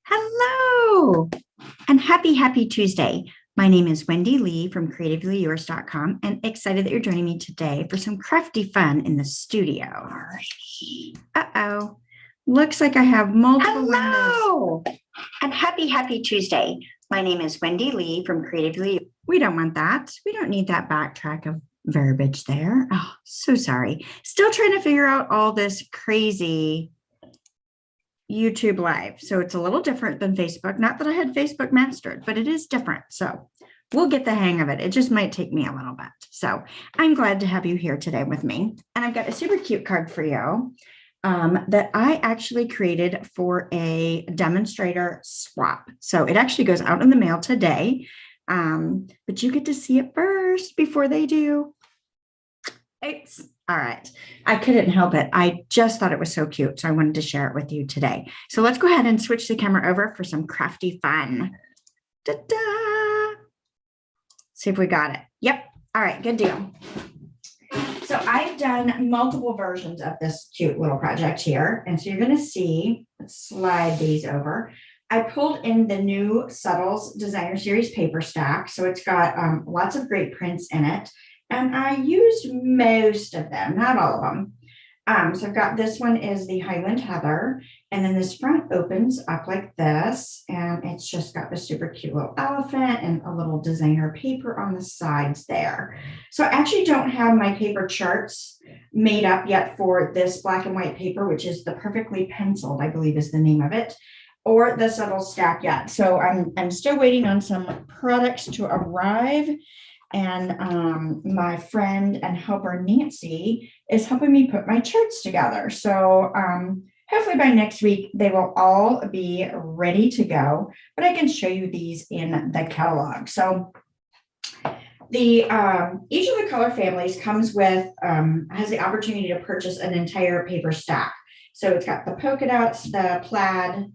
Hello and happy Tuesday. My name is Wendy Lee from CreativeLeeYours.com and excited that you're joining me today for some crafty fun in the studio. Uh-oh. Looks like I have multiple windows. And happy Tuesday. My name is Wendy Lee from CreativeLeeYours. We don't want that. We don't need that backtrack of verbiage there. Oh, so sorry. Still trying to figure out all this crazy YouTube Live. So it's a little different than Facebook. Not that I had Facebook mastered, but it is different. So we'll get the hang of it. It just might take me a little bit. So I'm glad to have you here today with me. And I've got a super cute card for you that I actually created for a demonstrator swap. So it actually goes out in the mail today, but you get to see it first before they do. Oops. All right. I couldn't help it. I just thought it was so cute. So I wanted to share it with you today. So let's go ahead and switch the camera over for some crafty fun. Ta-da! See if we got it. Yep. All right. Good deal. So I've done multiple versions of this cute little project here. And so you're going to see, let's slide these over. I pulled in the new Subtles Designer Series paper stack. So it's got lots of great prints in it. And I used most of them, not all of them. So I've got this one is the Highland Heather. And then this front opens up like this. And it's just got this super cute little elephant and a little designer paper on the sides there. So I actually don't have my paper charts made up yet for this black and white paper, which is the Perfectly Penciled, I believe is the name of it, or the Subtle stack yet. So I'm still waiting on some products to arrive. And my friend and helper, Nancy, is helping me put my charts together. So hopefully by next week, they will all be ready to go, but I can show you these in the catalog. So the each of the color families comes with, has the opportunity to purchase an entire paper stack. So it's got the polka dots, the plaid,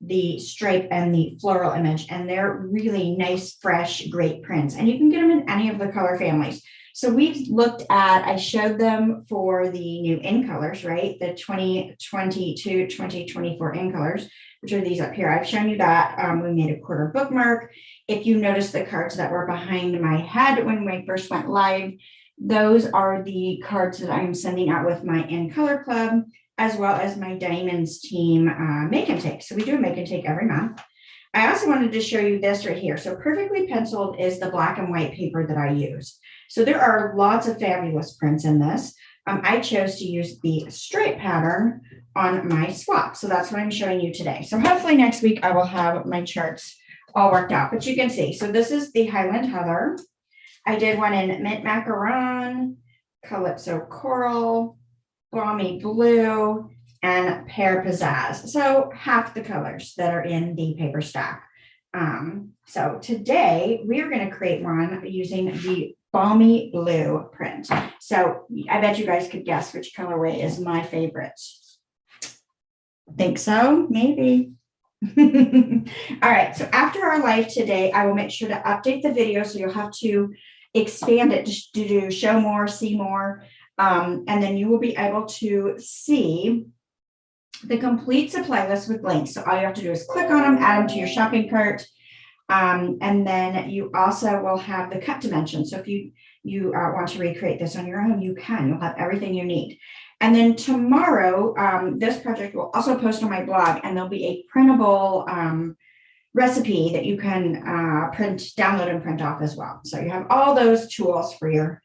the stripe, and the floral image, and they're really nice, fresh, great prints. And you can get them in any of the color families. So we've looked at, I showed them for the new in colors, right? The 2022, 2024 in colors, which are these up here. I've shown you that. We made a quarter bookmark. If you notice the cards that were behind my head when we first went live, those are the cards that I'm sending out with my in color club, as well as my Diamonds team make and take. So we do a make and take every month. I also wanted to show you this right here. So Perfectly Penciled is the black and white paper that I use. So there are lots of fabulous prints in this. I chose to use the stripe pattern on my swap. So that's what I'm showing you today. So hopefully next week I will have my charts all worked out. But you can see, so this is the Highland Heather. I did one in Mint Macaron, Calypso Coral, Balmy Blue, and Pear Pizzazz. So half the colors that are in the paper stack. So today we are going to create one using the Balmy Blue print. So I bet you guys could guess which colorway is my favorite. Think so? Maybe. All right. So after our live today, I will make sure to update the video. So you'll have to expand it to do show more, see more. And then you will be able to see the complete supply list with links. So all you have to do is click on them, add them to your shopping cart. And then you also will have the cut dimensions. So if you want to recreate this on your own, you can. You'll have everything you need. And then tomorrow, this project will also post on my blog, and there'll be a printable recipe that you can download and print off as well. So you have all those tools for your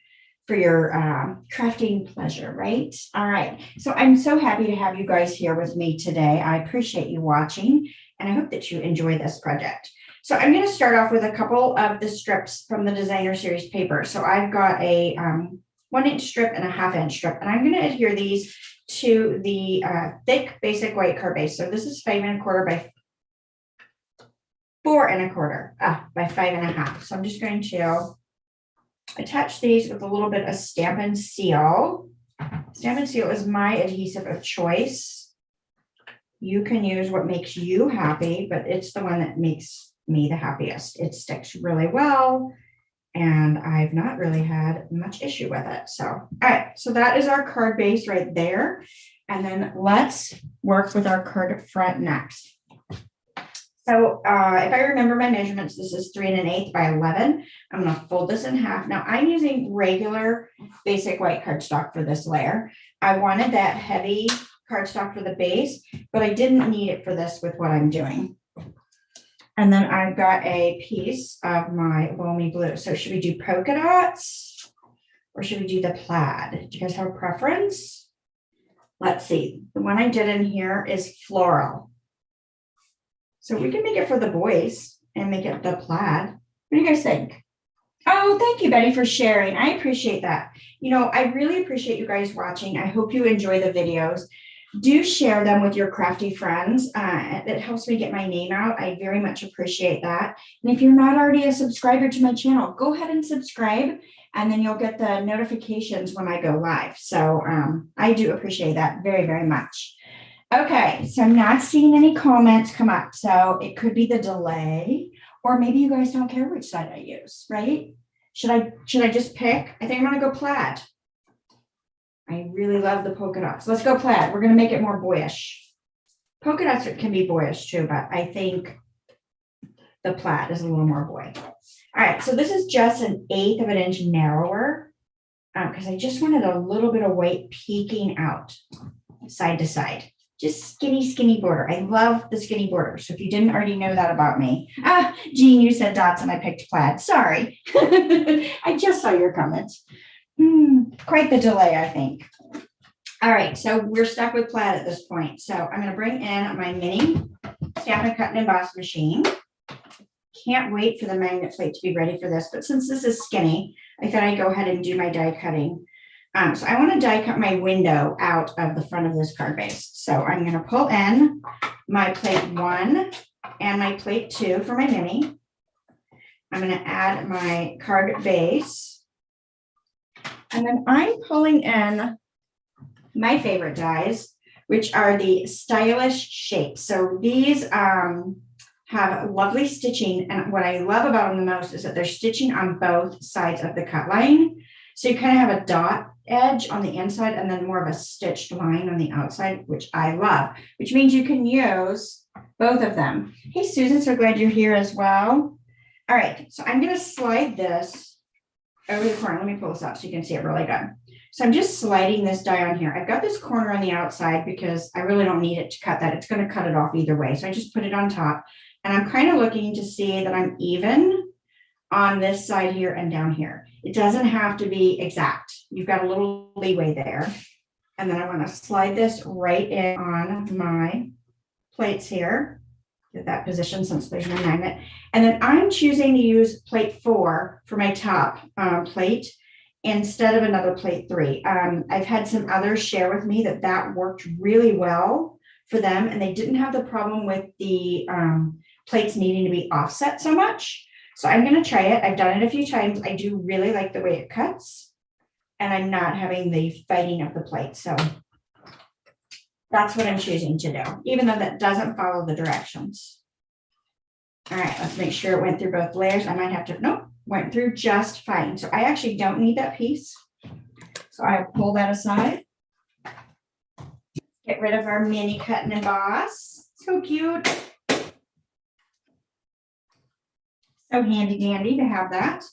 crafting pleasure, right? All right. So I'm so happy to have you guys here with me today. I appreciate you watching, and I hope that you enjoy this project. So I'm going to start off with a couple of the strips from the Designer Series paper. So I've got a 1-inch strip and a 1/2-inch strip, and I'm going to adhere these to the thick basic white card base. So this is 5 1/4 by 4 1/4 by 5 1/2. So I'm just going to attach these with a little bit of Stamp and Seal. Stamp and Seal is my adhesive of choice. You can use what makes you happy, but it's the one that makes me the happiest. It sticks really well, and I've not really had much issue with it. So, all right, so that is our card base right there. And then let's work with our card front next. So if I remember my measurements, this is 3 1/8 by 11. I'm going to fold this in half. Now I'm using regular basic white cardstock for this layer. I wanted that heavy cardstock for the base, but I didn't need it for this with what I'm doing. And then I've got a piece of my Loamy Blue. So should we do polka dots or should we do the plaid? Do you guys have a preference? Let's see. The one I did in here is floral. So we can make it for the boys and make it the plaid. What do you guys think? Oh, thank you, Betty, for sharing. I appreciate that. You know, I really appreciate you guys watching. I hope you enjoy the videos. Do share them with your crafty friends. It helps me get my name out. I very much appreciate that. And if you're not already a subscriber to my channel, go ahead and subscribe, and then you'll get the notifications when I go live. So I do appreciate that very, very much. Okay, so I'm not seeing any comments come up. So it could be the delay, or maybe you guys don't care which side I use, right? Should I just pick? I think I'm gonna go plaid. I really love the polka dots. Let's go plaid. We're gonna make it more boyish. Polka dots can be boyish too, but I think the plaid is a little more boy. All right, so this is just 1/8 of an inch narrower because I just wanted a little bit of white peeking out side to side. Just skinny border. I love the skinny border. So if you didn't already know that about me. Jean, you said dots and I picked plaid. Sorry. I just saw your comments. Quite the delay, I think. All right, so we're stuck with plaid at this point. So I'm going to bring in my mini Stamp and Cut and Emboss machine. Can't wait for the magnet plate to be ready for this. But since this is skinny, I thought I'd go ahead and do my die cutting. So I want to die cut my window out of the front of this card base. So I'm going to pull in my plate 1 and my plate 2 for my mini. I'm going to add my card base. And then I'm pulling in my favorite dies, which are the stylish shapes. So these have lovely stitching. And what I love about them the most is that they're stitching on both sides of the cut line. So you kind of have a dot edge on the inside and then more of a stitched line on the outside, which I love, which means you can use both of them. Hey, Susan, so glad you're here as well. All right, so I'm going to slide this over the corner. Let me pull this up so you can see it really good. So I'm just sliding this die on here. I've got this corner on the outside because I really don't need it to cut that. It's going to cut it off either way. So I just put it on top and I'm kind of looking to see that I'm even on this side here and down here. It doesn't have to be exact. You've got a little leeway there. And then I want to slide this right in on my plates here. Get that position since there's no magnet. And then I'm choosing to use plate 4 for my top plate instead of another plate 3. I've had some others share with me that that worked really well for them and they didn't have the problem with the plates needing to be offset so much. So I'm going to try it. I've done it a few times. I do really like the way it cuts and I'm not having the fighting of the plate. So that's what I'm choosing to do, even though that doesn't follow the directions. All right, let's make sure it went through both layers. I might have to, nope, went through just fine. So I actually don't need that piece. So I'll pull that aside. Get rid of our mini cut and emboss. So cute. So handy dandy to have that.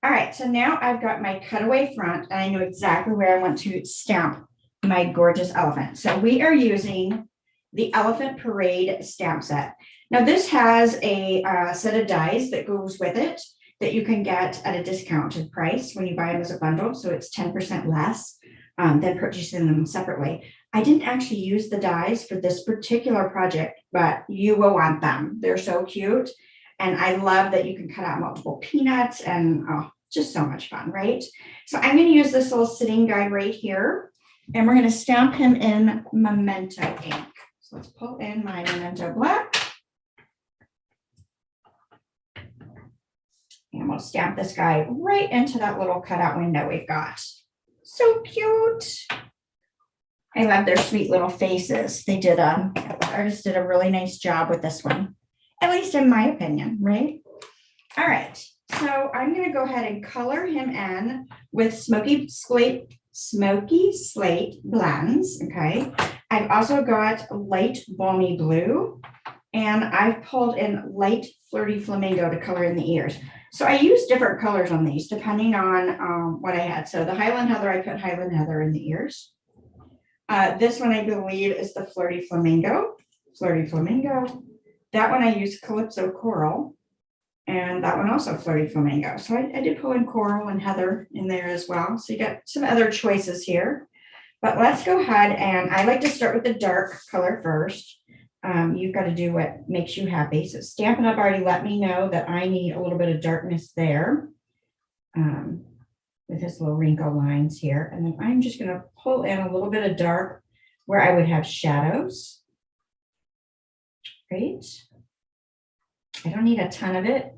All right, so now I've got my cutaway front and I know exactly where I want to stamp my gorgeous elephant. So we are using the Elephant Parade stamp set. Now this has a set of dies that goes with it that you can get at a discounted price when you buy them as a bundle. So it's 10% less than purchasing them separately. I didn't actually use the dies for this particular project, but you will want them. They're so cute. And I love that you can cut out multiple peanuts and oh, just so much fun, right? So I'm going to use this little sitting guide right here. And we're going to stamp him in Memento ink. So let's pull in my Memento black. And we'll stamp this guy right into that little cutout window we've got. So cute. I love their sweet little faces. They did the artist did a really nice job with this one, at least in my opinion, right? All right, so I'm going to go ahead and color him in with Smoky Slate blends, okay? I've also got light balmy blue, and I've pulled in light flirty flamingo to color in the ears. So I use different colors on these depending on what I had. So the Highland Heather, I put Highland Heather in the ears. This one I believe is the flirty flamingo. Flirty flamingo. That one I used Calypso Coral. And that one also flirty flamingo. So I did pull in coral and heather in there as well. So you got some other choices here. But let's go ahead, and I like to start with the dark color first. You've got to do what makes you happy. So Stampin' Up! Already let me know that I need a little bit of darkness there with his little wrinkle lines here. And then I'm just going to pull in a little bit of dark where I would have shadows. Great. I don't need a ton of it,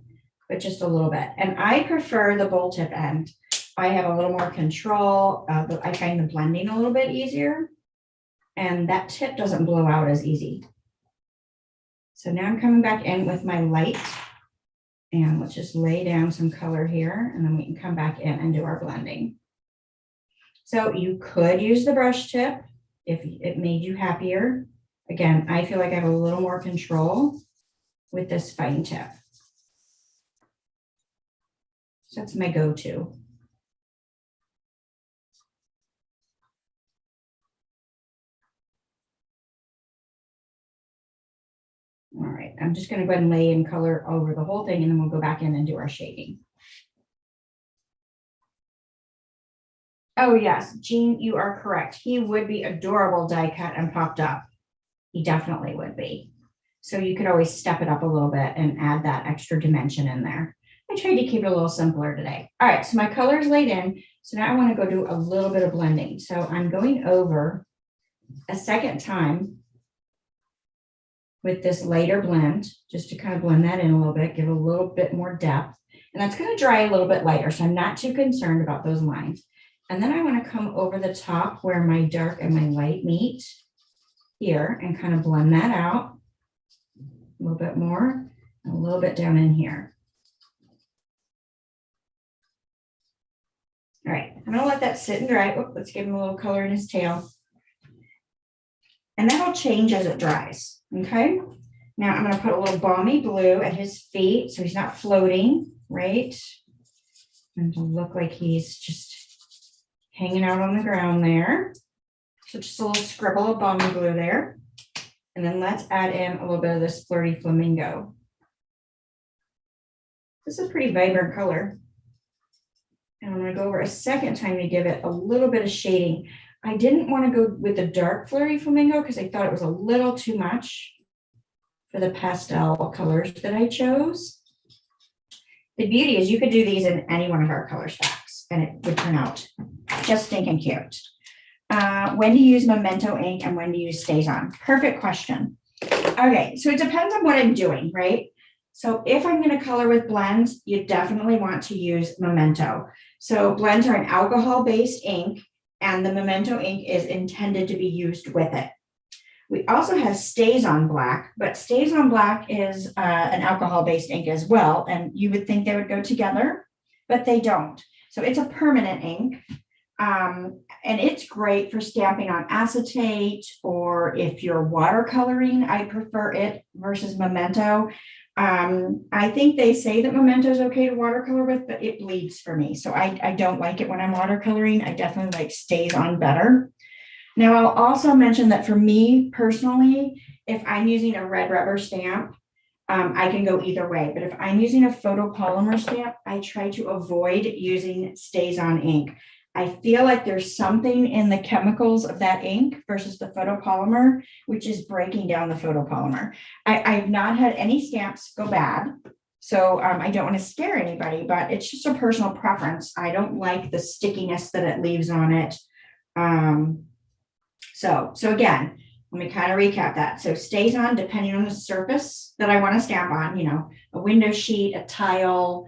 but just a little bit. And I prefer the bowl tip end. I have a little more control. I find the blending a little bit easier, and that tip doesn't blow out as easy. So now I'm coming back in with my light, and let's just lay down some color here, and then we can come back in and do our blending. So you could use the brush tip if it made you happier. Again, I feel like I have a little more control with this fine tip. So that's my go-to. All right, I'm just going to go ahead and lay in color over the whole thing, and then we'll go back in and do our shading. Oh yes, Jean, you are correct. He would be adorable die cut and popped up. He definitely would be. So you could always step it up a little bit and add that extra dimension in there. I tried to keep it a little simpler today. All right, so my color's laid in. So now I want to go do a little bit of blending. So I'm going over a second time with this lighter blend, just to kind of blend that in a little bit, give it a little bit more depth. And that's going to dry a little bit lighter, so I'm not too concerned about those lines. And then I want to come over the top where my dark and my light meet here and kind of blend that out a little bit more, and a little bit down in here. All right, I'm going to let that sit and dry. Oh, let's give him a little color in his tail. And that'll change as it dries, okay? Now I'm going to put a little balmy blue at his feet so he's not floating, right? And to look like he's just hanging out on the ground there. So just a little scribble of balmy blue there. And then let's add in a little bit of this flirty flamingo. This is a pretty vibrant color. And I'm going to go over a second time to give it a little bit of shading. I didn't want to go with the dark flirty flamingo because I thought it was a little too much for the pastel colors that I chose. The beauty is you could do these in any one of our color stacks and it would turn out just stinking cute. When do you use Memento ink and when do you use Stays On? Perfect question. Okay, so it depends on what I'm doing, right? So if I'm going to color with blends, you definitely want to use Memento. So blends are an alcohol-based ink, and the Memento ink is intended to be used with it. We also have Stays On Black, but Stays On Black is an alcohol-based ink as well, and you would think they would go together, but they don't. So it's a permanent ink, and it's great for stamping on acetate, or if you're watercoloring, I prefer it versus Memento. I think they say that Memento is okay to watercolor with, but it bleeds for me. So I don't like it when I'm watercoloring. I definitely like Stays On better. Now, I'll also mention that for me personally, if I'm using a red rubber stamp, I can go either way. But if I'm using a photopolymer stamp, I try to avoid using Stays On ink. I feel like there's something in the chemicals of that ink versus the photopolymer, which is breaking down the photopolymer. I've not had any stamps go bad, so I don't want to scare anybody, but it's just a personal preference. I don't like the stickiness that it leaves on it. So again, let me kind of recap that. So Stays On, depending on the surface that I want to stamp on, you know, a window sheet, a tile,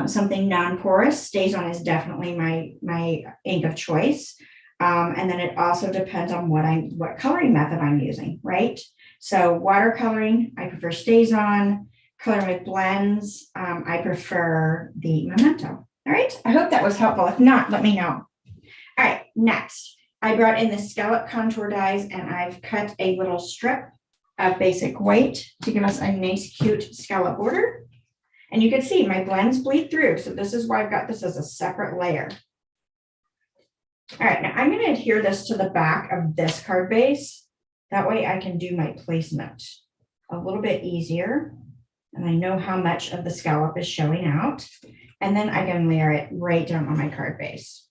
something non-porous. Stays On is definitely my ink of choice. And then it also depends on what coloring method I'm using, right? So watercoloring, I prefer Stays On. Coloring with blends, I prefer the Memento. All right, I hope that was helpful. If not, let me know. All right, next. I brought in the scallop contour dies and I've cut a little strip of basic white to give us a nice, cute scallop border. And you can see my blends bleed through. So this is why I've got this as a separate layer. All right, now I'm going to adhere this to the back of this card base. That way I can do my placement a little bit easier. And I know how much of the scallop is showing out. And then I can layer it right down on my card base.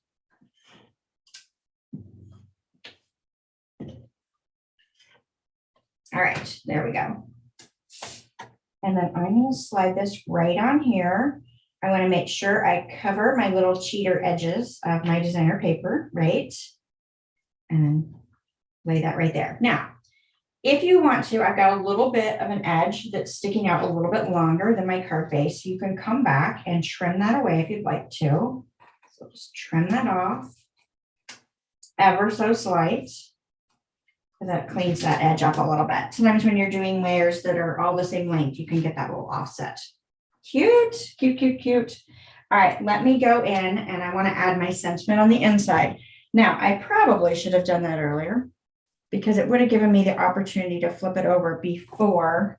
All right, there we go. And then I'm going to slide this right on here. I want to make sure I cover my little cheater edges of my designer paper, right? And then lay that right there. Now, if you want to, I've got a little bit of an edge that's sticking out a little bit longer than my card base. You can come back and trim that away if you'd like to. So just trim that off ever so slight. That cleans that edge up a little bit. Sometimes when you're doing layers that are all the same length, you can get that little offset. Cute, cute, cute, cute. All right, let me go in and I want to add my sentiment on the inside. Now, I probably should have done that earlier because it would have given me the opportunity to flip it over before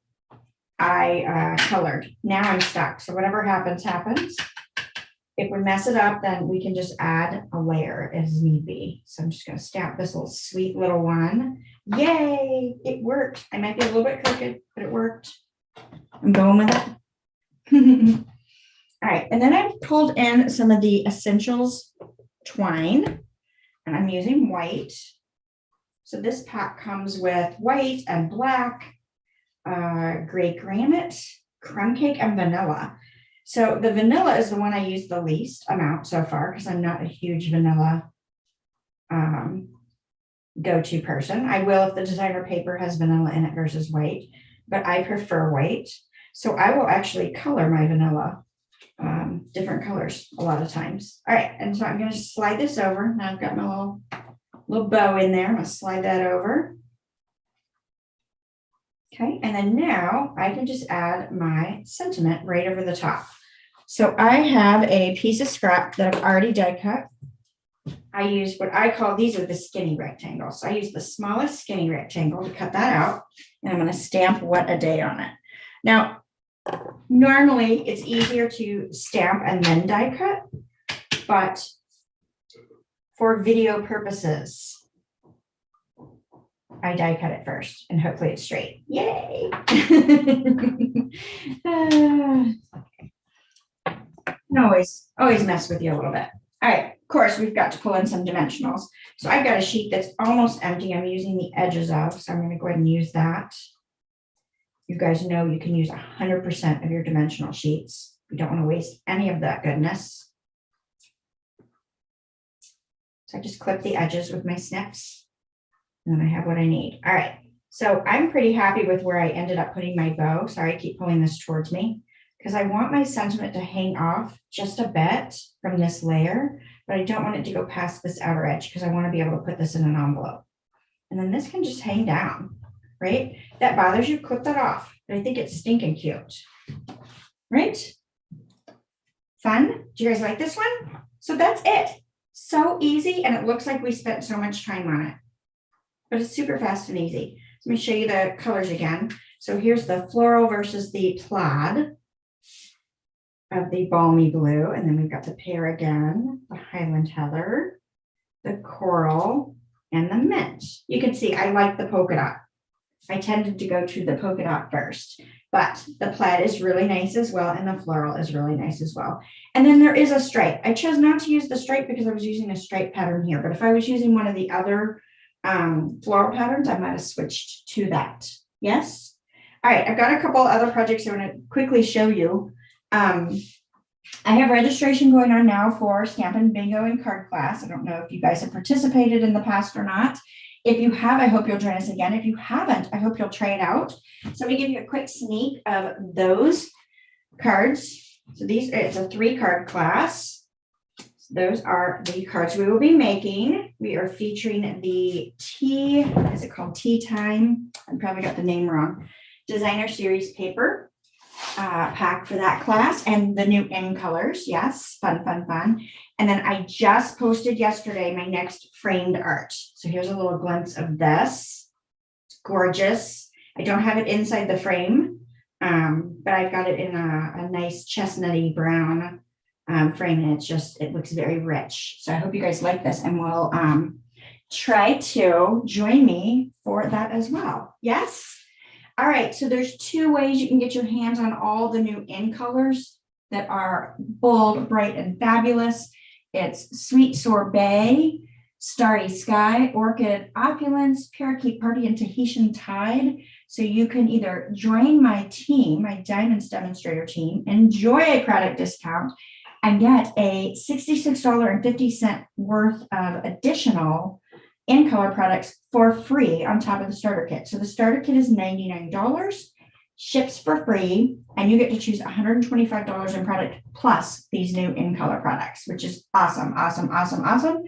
I colored. Now I'm stuck. So whatever happens, happens. If we mess it up, then we can just add a layer as need be. So I'm just going to stamp this little sweet little one. Yay, it worked. I might be a little bit crooked, but it worked. I'm going with it. All right, and then I've pulled in some of the Essentials twine, and I'm using white. So this pack comes with white and black, gray granite, crumb cake, and vanilla. So the vanilla is the one I use the least amount so far because I'm not a huge vanilla go-to person. I will if the designer paper has vanilla in it versus white, but I prefer white. So I will actually color my vanilla different colors a lot of times. All right, and so I'm going to slide this over. Now I've got my little bow in there. I'm going to slide that over. Okay, and then now I can just add my sentiment right over the top. So I have a piece of scrap that I've already die cut. I use what I call, these are the skinny rectangles. So I use the smallest skinny rectangle to cut that out. And I'm going to stamp What a Day on it. Now, normally it's easier to stamp and then die cut, but for video purposes, I die cut it first and hopefully it's straight. Yay! Always mess with you a little bit. All right, of course, we've got to pull in some dimensionals. So I've got a sheet that's almost empty. I'm using the edges of, so I'm going to go ahead and use that. You guys know you can use 100% of your dimensional sheets. You don't want to waste any of that goodness. So I just clip the edges with my snips. And then I have what I need. All right. So I'm pretty happy with where I ended up putting my bow. Sorry, I keep pulling this towards me because I want my sentiment to hang off just a bit from this layer, but I don't want it to go past this outer edge because I want to be able to put this in an envelope. And then this can just hang down, right? That bothers you, clip that off. But I think it's stinking cute, right? Fun? Do you guys like this one? So that's it. So easy, and it looks like we spent so much time on it. But it's super fast and easy. Let me show you the colors again. So here's the floral versus the plaid of the balmy blue. And then we've got the pear again, the Highland heather, the coral, and the mint. You can see I like the polka dot. I tended to go to the polka dot first, but the plaid is really nice as well. And the floral is really nice as well. And then there is a stripe. I chose not to use the stripe because I was using a stripe pattern here. But if I was using one of the other floral patterns, I might have switched to that. Yes. All right. I've got a couple other projects I want to quickly show you. I have registration going on now for Stampin' Bingo and card class. I don't know if you guys have participated in the past or not. If you have, I hope you'll join us again. If you haven't, I hope you'll try it out. So let me give you a quick sneak of those cards. So it's a 3-card class. Those are the cards we will be making. We are featuring the is it called Tea Time? I probably got the name wrong. Designer Series paper pack for that class and the new in colors. Yes, fun, fun, fun. And then I just posted yesterday my next framed art. So here's a little glimpse of this. It's gorgeous. I don't have it inside the frame, but I've got it in a nice chestnutty brown frame, and it looks very rich. So I hope you guys like this, and will try to join me for that as well. Yes? All right, so there's 2 ways you can get your hands on all the new in colors that are bold, bright, and fabulous. It's Sweet Sorbet, Starry Sky, Orchid Opulence, Parakeet Party, and Tahitian Tide. So you can either join my team, my Diamonds Demonstrator team, enjoy a product discount, and get a $66.50 worth of additional in color products for free on top of the starter kit. So the starter kit is $99, ships for free, and you get to choose $125 in product plus these new in color products, which is awesome, awesome, awesome, awesome.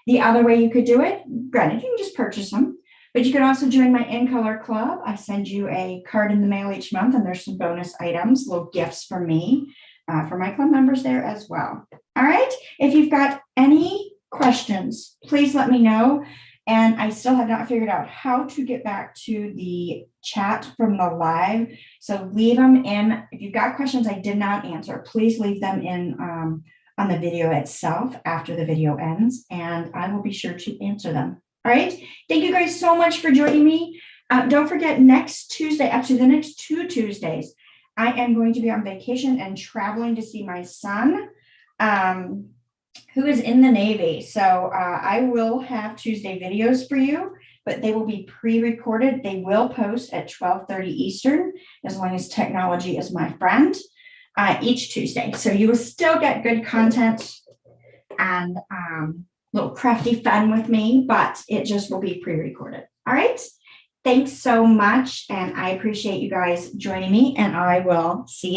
The other way you could do it, granted, you can just purchase them, but you could also join my in color club. I send you a card in the mail each month, and there's some bonus items, little gifts from me for my club members there as well. All right. If you've got any questions, please let me know. And I still have not figured out how to get back to the chat from the live. So leave them in. If you've got questions I did not answer, please leave them in on the video itself after the video ends, and I will be sure to answer them. All right. Thank you guys so much for joining me. Don't forget, next Tuesday, actually the next 2 Tuesdays, I am going to be on vacation and traveling to see my son, who is in the Navy. So I will have Tuesday videos for you, but they will be pre-recorded. They will post at 12:30 Eastern, as long as technology is my friend, each Tuesday. So you will still get good content and little crafty fun with me, but it just will be pre-recorded. All right. Thanks so much. And I appreciate you guys joining me, and I will see you